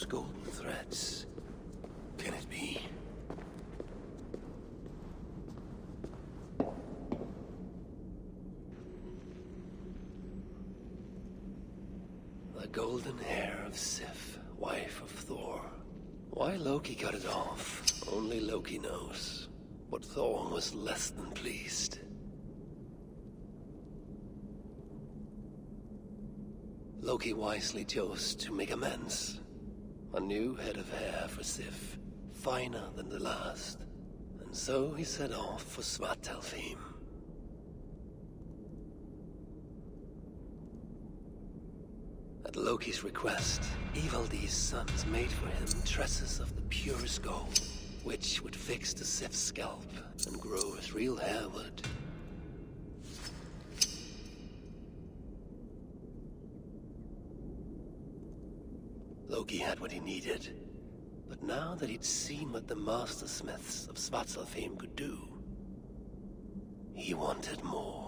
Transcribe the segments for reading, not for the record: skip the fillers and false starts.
golden threads. Can it be? The golden hair of Sif, wife of Thor. Why Loki cut it off, only Loki knows. But Thor was less than pleased. Loki wisely chose to make amends. A new head of hair for Sif, finer than the last. And so he set off for Svartalfheim. At Loki's request, Ivaldi's sons made for him tresses of the purest gold, which would fix the Sif's scalp and grow as real hair would. Loki had what he needed, but now that he'd seen what the master smiths of Svartalfheim could do, he wanted more.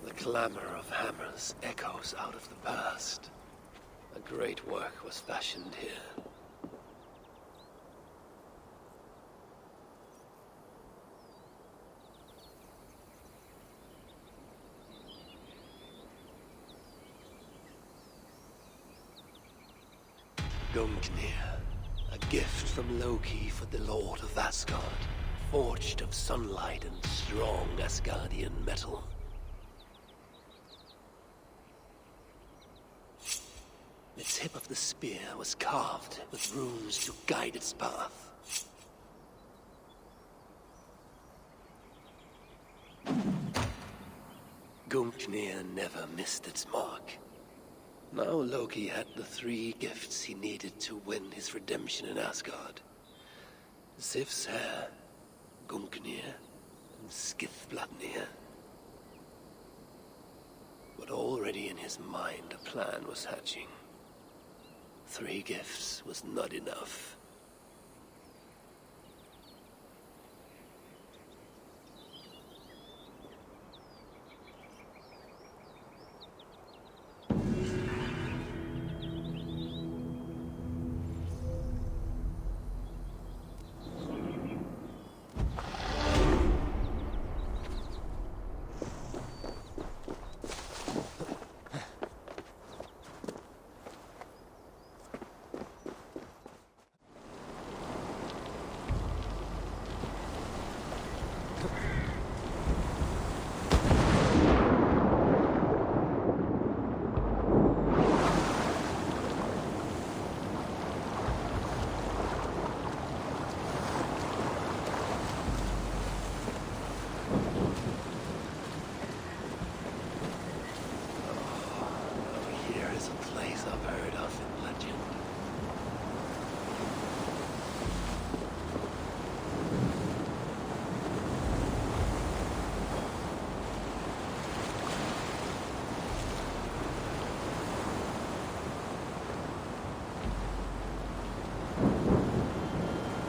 The clamor of hammers echoes out of the past. A great work was fashioned here. Gungnir, a gift from Loki for the Lord of Asgard, forged of sunlight and strong Asgardian metal. The tip of the spear was carved with runes to guide its path. Gungnir never missed its mark. Now Loki had the three gifts he needed to win his redemption in Asgard. Sif's hair, Gungnir, and Skithbladnir. But already in his mind a plan was hatching. 3 gifts was not enough.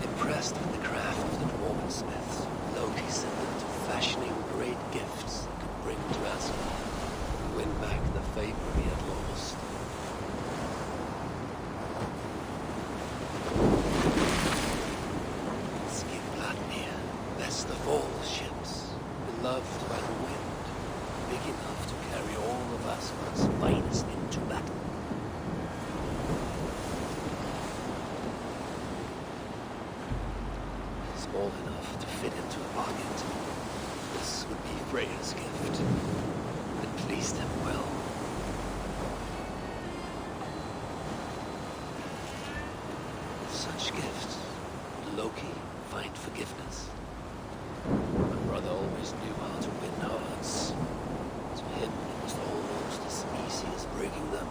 Impressed with the craft of the dwarven smiths, Loki set them to fashioning great gifts that could bring to Asgard and win back the favor he had lost. Skithbladnir, best of all ships, beloved by the wind, big enough to carry all of Asgard's finest into battle. Small enough to fit into a pocket. This would be Freya's gift. It pleased him well. With such gifts, would Loki find forgiveness? My brother always knew how to win hearts. To him, it was almost as easy as breaking them.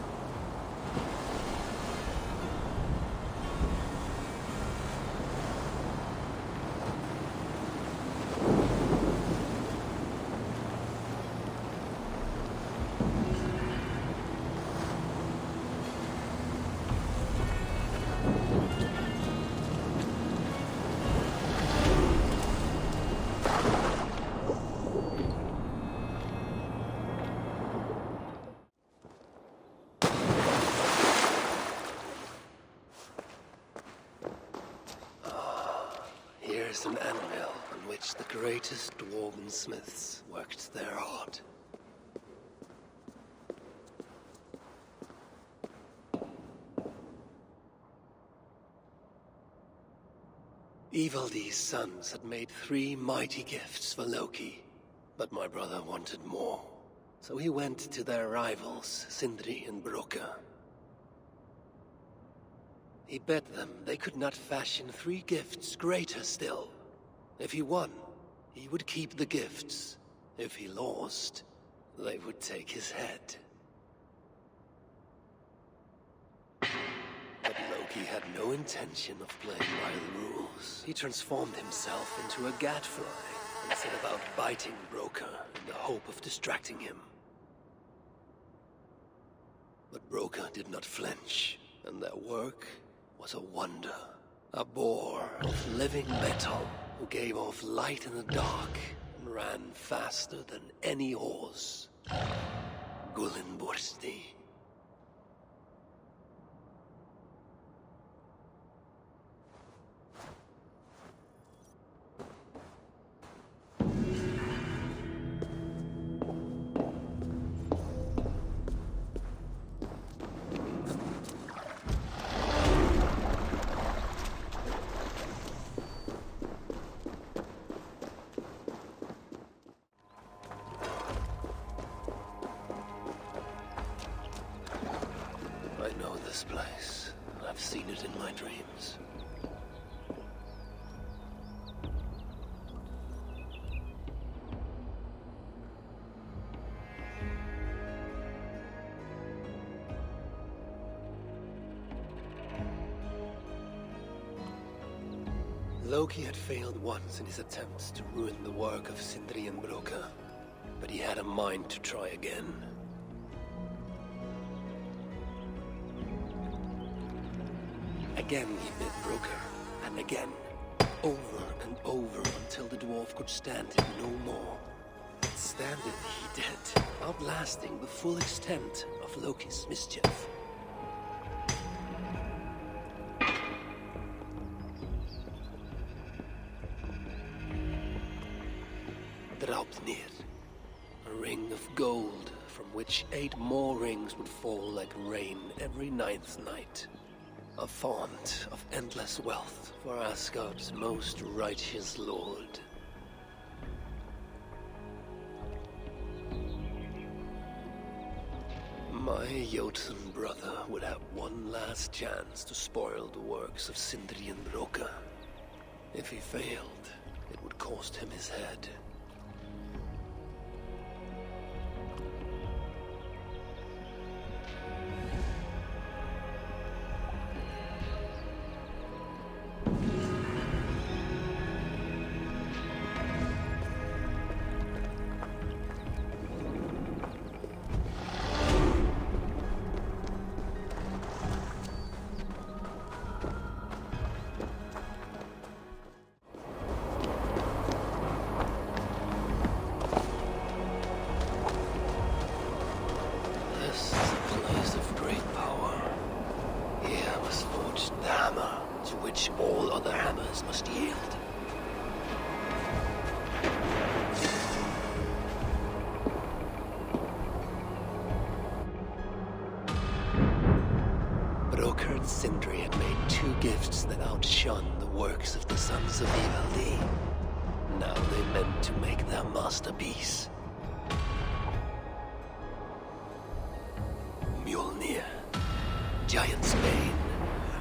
is an anvil on which the greatest dwarven smiths worked their art. Ivaldi's sons had made 3 mighty gifts for Loki, but my brother wanted more. So he went to their rivals, Sindri and Broka. He bet them they could not fashion 3 gifts greater still. If he won, he would keep the gifts. If he lost, they would take his head. But Loki had no intention of playing by the rules. He transformed himself into a gadfly and set about biting Broka in the hope of distracting him. But Broka did not flinch, and their work was a wonder. A boar of living metal who gave off light in the dark and ran faster than any horse. Gullinbursti. I know this place. I've seen it in my dreams. Loki had failed once in his attempts to ruin the work of Sindri and Broka, but he had a mind to try again. Again he bit Broka, and again, over and over until the dwarf could stand it no more. And stand it he did, outlasting the full extent of Loki's mischief. Draupnir, a ring of gold from which 8 more rings would fall like rain every 9th night. A font of endless wealth for Asgard's most righteous lord. My Jotun brother would have one last chance to spoil the works of Sindri and Broka. If he failed, it would cost him his head. All other hammers must yield. Broka and Sindri had made 2 gifts that outshone the works of the sons of Ivaldi. Now they meant to make their masterpiece. Mjolnir, Giant's Bane,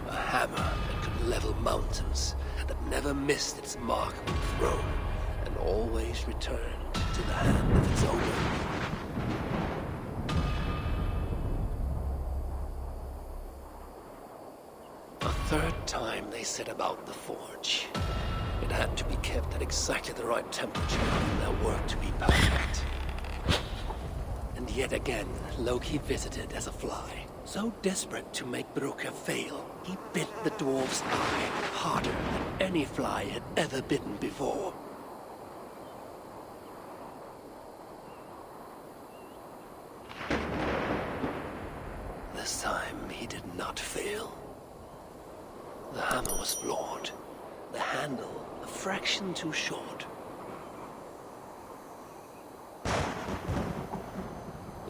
a hammer that could level mountains, that never missed its mark when thrown, and always returned to the hand of its owner. A third time they set about the forge. It had to be kept at exactly the right temperature for their work to be perfect. And yet again, Loki visited as a fly. So desperate to make Broka fail, he bit the dwarf's eye harder than any fly had ever bitten before. This time, he did not fail. The hammer was flawed. The handle a fraction too short.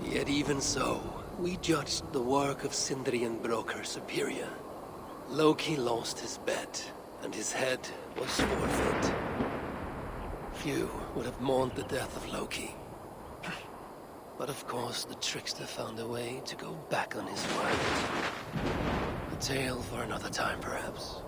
Yet even so, we judged the work of Sindri and Broker superior. Loki lost his bet, and his head was forfeit. Few would have mourned the death of Loki. But of course, the trickster found a way to go back on his word. A tale for another time, perhaps.